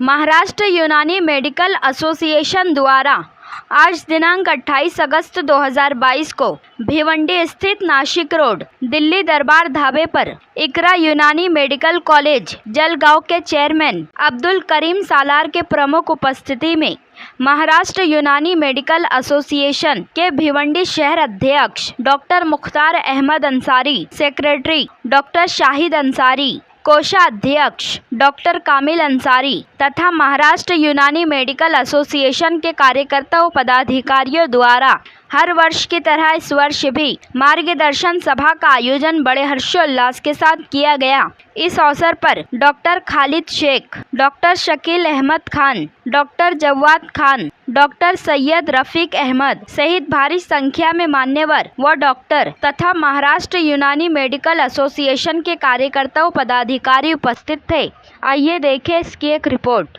महाराष्ट्र यूनानी medical association द्वारा आज दिनांक 28 अगस्त 2022 को भिवंडी स्थित नासिक रोड दिल्ली दरबार ढाबे पर इकरा यूनानी मेडिकल कॉलेज जलगांव के चेयरमैन अब्दुल करीम सालार के प्रमुख उपस्थिति में महाराष्ट्र यूनानी मेडिकल एसोसिएशन के भिवंडी शहर अध्यक्ष doctor Mukhtar Ahmed Ansari, secretary doctor Shahid Ansari, कोषाध्यक्ष डॉक्टर कामिल अंसारी तथा महाराष्ट्र यूनानी मेडिकल एसोसिएशन के कार्यकर्ताओं पदाधिकारियों द्वारा हर वर्ष की तरह इस वर्ष भी मार्गदर्शन सभा का आयोजन बड़े हर्षोल्लास के साथ किया गया। इस अवसर पर doctor Khalid Shaikh, doctor Shakeel Ahmed Khan, doctor Jawad Khan, doctor Syed Rafiq Ahmed सहित भारी संख्या में मान्यवर व डॉक्टर तथा महाराष्ट्र यूनानी मेडिकल एसोसिएशन के कार्यकर्ताओं पदाधिकारी उपस्थित थे। आइए देखें इसकी एक रिपोर्ट।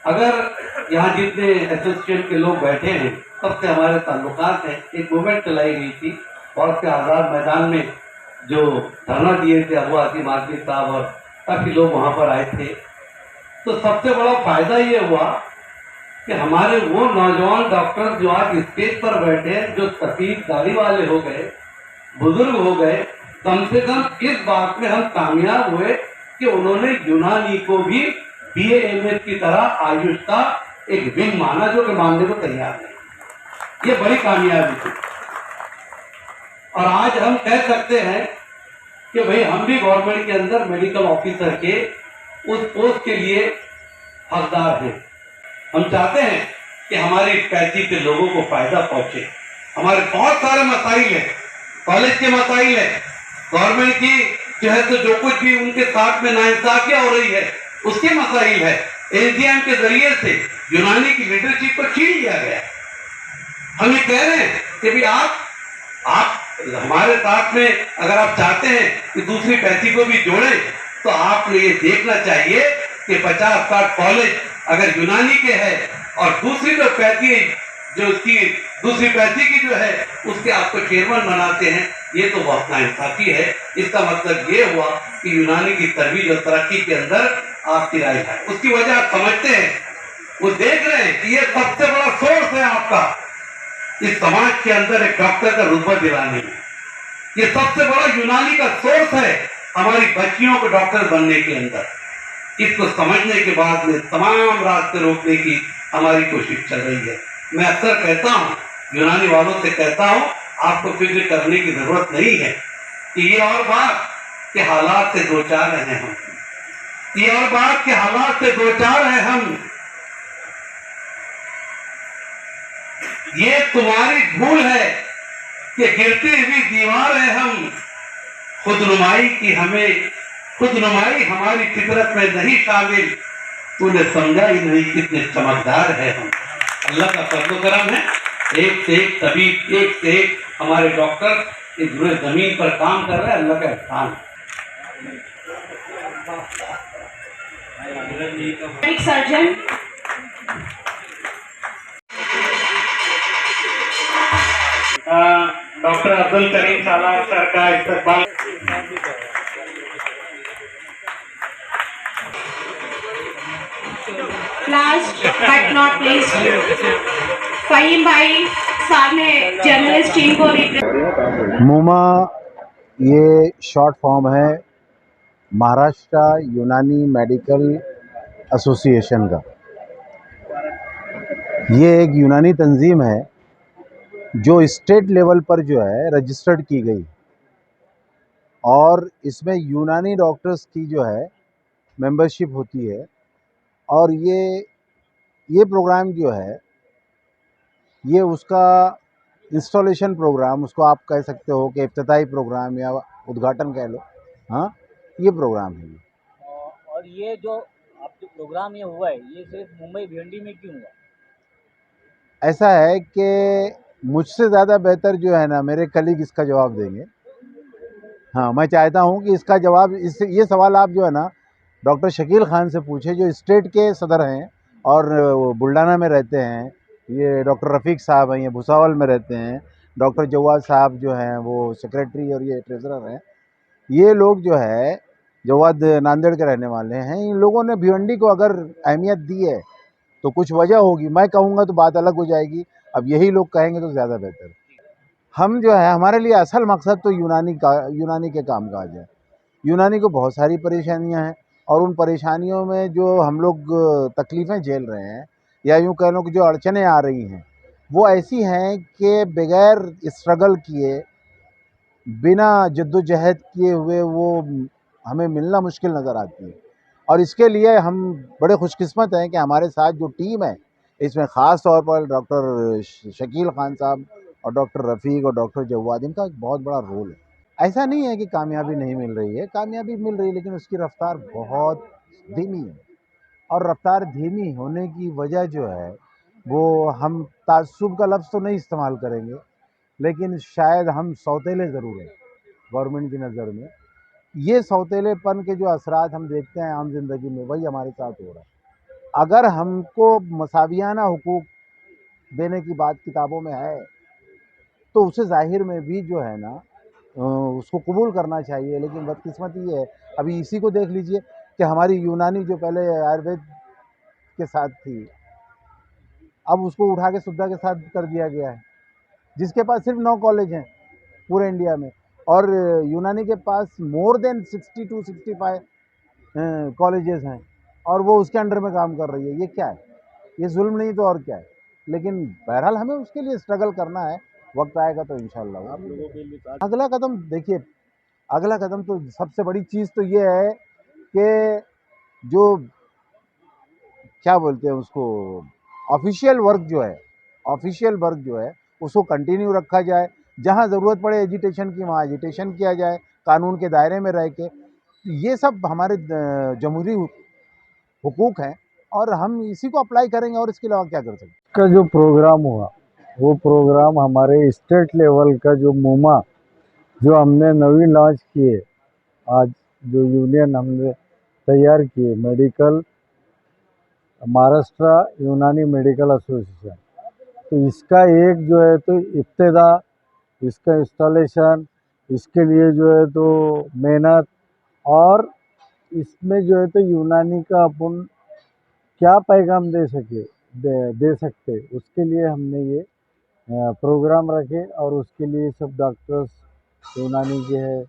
अगर यहाँ जितने एसोसिएशन के लोग बैठे हैं सबसे हमारे ताल्लुकात हैं। एक मूवमेंट चलाई गई थी और उसके आज़ाद मैदान में जो धरना दिए थे अबू आसिम आदमी साहब और काफ़ी लोग वहाँ पर आए थे। तो सबसे बड़ा फायदा ये हुआ कि हमारे वो नौजवान डॉक्टर जो आज स्टेज पर बैठे, जो तकलीफ दारी वाले हो गए, बुजुर्ग हो गए, कम से कम इस बात में हम कामयाब हुए कि उन्होंने यूनानी को भी BA-MS की तरह आयुष का एक विंग माना, जो कि मानने को तैयार नहीं। ये बड़ी कामयाबी थी और आज हम कह सकते हैं कि भाई हम भी गवर्नमेंट के अंदर मेडिकल ऑफिसर के उस पोस्ट के लिए हकदार हैं। हम चाहते हैं कि हमारी पैथी के लोगों को फायदा पहुंचे। हमारे बहुत सारे मसाइल हैं, कॉलेज के मसाइल है, गवर्नमेंट की जो है तो जो कुछ भी उनके साथ में नाइंसाफियां हो रही है उसके मसाइल है। एनजीएम के जरिए से यूनानी की लीडरशिप को छीन लिया गया। हम ये कह रहे हैं कि भी आप हमारे साथ में अगर आप चाहते हैं कि दूसरी पैथी को भी जोड़ें तो आपको ये देखना चाहिए कि 50-60 कॉलेज अगर यूनानी के है और दूसरी जो पैथी जो उसकी दूसरी पैथी की जो है उसके आपको चेयरमैन बनाते हैं, ये तो बहुत नाइंसाफी है। इसका मतलब ये हुआ कि यूनानी की तरवीज और तरक्की के अंदर आपकी राय है। उसकी वजह आप समझते हैं, वो देख रहे हैं कि ये सबसे बड़ा सोर्स है आपका इस समाज के अंदर एक डॉक्टर का रुतबा दिलाने में। ये सबसे बड़ा यूनानी का सोर्स है हमारी बच्चियों को डॉक्टर बनने के अंदर। इसको समझने के बाद में तमाम रास्ते रोकने की हमारी कोशिश चल रही है। मैं अक्सर कहता हूँ, यूनानी वालों से कहता हूँ, आपको फिक्र करने की जरूरत नहीं है कि ये और बात के हालात से दो चार हैं हम, ये और बात के हालात से दो चार हैं हम। ये तुम्हारी भूल है कि गिरती हुई दीवार है हम। खुदनुमाई की हमें खुदनुमाई हमारी फितरत में नहीं शामिल। तूने समझा ही नहीं कितने चमकदार है हम। अल्लाह का फजल करम है, एक से एक तबीब, एक से एक हमारे डॉक्टर इस पूरे जमीन पर काम कर रहे हैं। अल्लाह का एहसान है। सर्जन डॉक्टर अब्दुल करीम साहब सर का इस्तकबाल। Last but not least Faheem भाई साहब ने जर्नलिस्ट टीम को रिप्रेजेंट। मूमा ये शॉर्ट फॉर्म है महाराष्ट्र यूनानी मेडिकल एसोसिएशन का। ये एक यूनानी तंजीम है जो स्टेट लेवल पर जो है रजिस्टर्ड की गई और इसमें यूनानी डॉक्टर्स की जो है मेंबरशिप होती है। और ये प्रोग्राम जो है ये उसका इंस्टॉलेशन प्रोग्राम, उसको आप कह सकते हो कि इफ्तिताई प्रोग्राम या उद्घाटन कह लो। हाँ, ये प्रोग्राम है। और ये जो प्रोग्राम ये हुआ है ये सिर्फ मुंबई भिवंडी में क्यों हुआ? ऐसा है कि मुझसे ज़्यादा बेहतर जो है ना मेरे कलीग इसका जवाब देंगे। हाँ, मैं चाहता हूँ कि इसका जवाब ये सवाल आप जो है ना डॉक्टर शकील खान से पूछे जो स्टेट के सदर हैं और बुल्डाना में रहते हैं। ये डॉक्टर रफ़ीक साहब हैं, ये भुसावल में रहते हैं। डॉक्टर जवाद साहब जो हैं वो सेक्रेटरी और ये ट्रेजरर हैं। ये लोग जो है जवाद नांदेड़ के रहने वाले हैं। इन लोगों ने भिवंडी को अगर अहमियत दी है तो कुछ वजह होगी। मैं कहूँगा तो बात अलग हो जाएगी, अब यही लोग कहेंगे तो ज़्यादा बेहतर। हम जो है हमारे लिए असल मकसद तो यूनानी के कामकाज है। यूनानी को बहुत सारी परेशानियां हैं और उन परेशानियों में जो हम लोग तकलीफ़ें झेल रहे हैं या यूँ कह लो कि जो अड़चनें आ रही हैं वो ऐसी हैं कि बगैर स्ट्रगल किए, बिना जद्दोजहद किए हुए वो हमें मिलना मुश्किल नज़र आती है। और इसके लिए हम बड़े खुशकिस्मत हैं कि हमारे साथ जो टीम है इसमें ख़ास तौर पर डॉक्टर शकील खान साहब और डॉक्टर रफ़ीक और डॉक्टर जवाद, इनका एक बहुत बड़ा रोल है। ऐसा नहीं है कि कामयाबी नहीं मिल रही है, कामयाबी मिल रही है, लेकिन उसकी रफ़्तार बहुत धीमी है। और रफ़्तार धीमी होने की वजह जो है वो हम ताज्जुब का लफ्ज़ तो नहीं इस्तेमाल करेंगे, लेकिन शायद हम सौतेले ज़रूर हैं गवर्नमेंट की नज़र में। ये सौतेलेपन के जो असरात हम देखते हैं आम ज़िंदगी में वही हमारे साथ हो रहा है। अगर हमको मसावियाना हुकूक देने की बात किताबों में है तो उसे ज़ाहिर में भी जो है ना उसको कबूल करना चाहिए। लेकिन बदकिस्मती ये है, अभी इसी को देख लीजिए कि हमारी यूनानी जो पहले आयुर्वेद के साथ थी अब उसको उठा के सुद्धा के साथ कर दिया गया है, जिसके पास सिर्फ 9 कॉलेज हैं पूरे इंडिया में और यूनानी के पास मोर देन 60 to 65 कॉलेजेस हैं और वो उसके अंडर में काम कर रही है। ये क्या है? ये जुल्म नहीं तो और क्या है? लेकिन बहरहाल हमें उसके लिए स्ट्रगल करना है, वक्त आएगा तो इंशाल्लाह। अगला कदम देखिए, अगला कदम तो सबसे बड़ी चीज़ तो ये है कि जो क्या बोलते हैं उसको ऑफिशियल वर्क जो है उसको कंटिन्यू रखा जाए। जहाँ ज़रूरत पड़े एजिटेशन की वहाँ एजिटेशन किया जाए, कानून के दायरे में रह के। ये सब हमारे जमहूरी हुकूक हैं और हम इसी को अप्लाई करेंगे और इसके अलावा क्या कर सकते हैं। का जो प्रोग्राम हुआ वो प्रोग्राम हमारे स्टेट लेवल का जो मूमा जो हमने नवी लॉन्च किए, आज जो यूनियन हमने तैयार किए मेडिकल महाराष्ट्र यूनानी मेडिकल एसोसिएशन, तो इसका एक जो है तो इब्तिदा, इसका इंस्टॉलेशन, इसके लिए जो है तो मेहनत और इसमें जो है तो यूनानी का अपन क्या पैगाम दे सकते उसके लिए हमने ये प्रोग्राम रखे। और उसके लिए सब डॉक्टर्स यूनानी के हैं,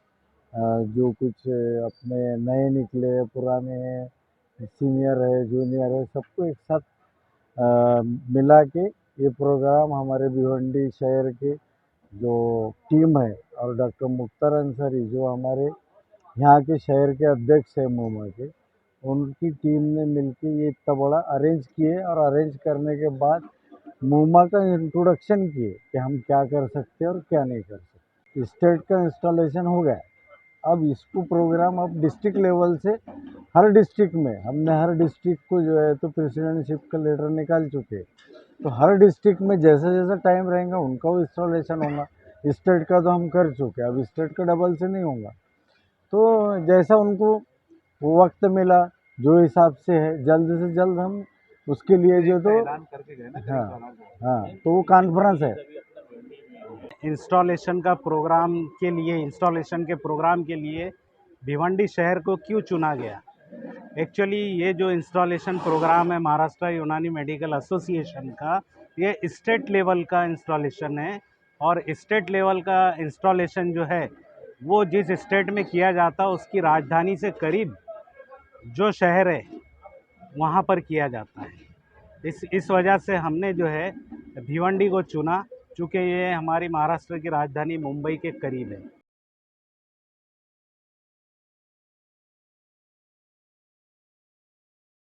जो कुछ अपने नए निकले, पुराने हैं, सीनियर है, जूनियर है, सबको एक साथ मिला के ये प्रोग्राम हमारे भिवंडी शहर के जो टीम है और डॉक्टर मुख्तार अंसारी जो हमारे यहाँ के शहर के अध्यक्ष है मूमा के, उनकी टीम ने मिलके ये इतना बड़ा अरेंज किए और अरेंज करने के बाद मूमा का इंट्रोडक्शन किए कि हम क्या कर सकते हैं और क्या नहीं कर सकते। स्टेट का इंस्टॉलेशन हो गया, अब इसको प्रोग्राम अब डिस्ट्रिक्ट लेवल से हर डिस्ट्रिक्ट में हमने हर डिस्ट्रिक्ट को जो है तो प्रेसिडेंटशिप का लेटर निकाल चुके, तो हर डिस्ट्रिक्ट में जैसा जैसा टाइम रहेगा उनका वो इंस्टॉलेशन होगा। स्टेट का तो हम कर चुके, अब स्टेट का डबल से नहीं होगा। तो जैसा उनको वो वक्त मिला जो हिसाब से है जल्द से जल्द हम उसके लिए जो तो हाँ तो वो कॉन्फ्रेंस है। इंस्टॉलेशन के प्रोग्राम के लिए भिवंडी शहर को क्यों चुना गया। एक्चुअली ये जो इंस्टॉलेशन प्रोग्राम है महाराष्ट्र यूनानी मेडिकल एसोसिएशन का, ये स्टेट लेवल का इंस्टॉलेशन है। और स्टेट लेवल का इंस्टॉलेशन जो है वो जिस स्टेट में किया जाता है उसकी राजधानी से करीब जो शहर है वहाँ पर किया जाता है। इस वजह से हमने जो है भिवंडी को चुना, चूँकि ये हमारी महाराष्ट्र की राजधानी मुंबई के करीब है।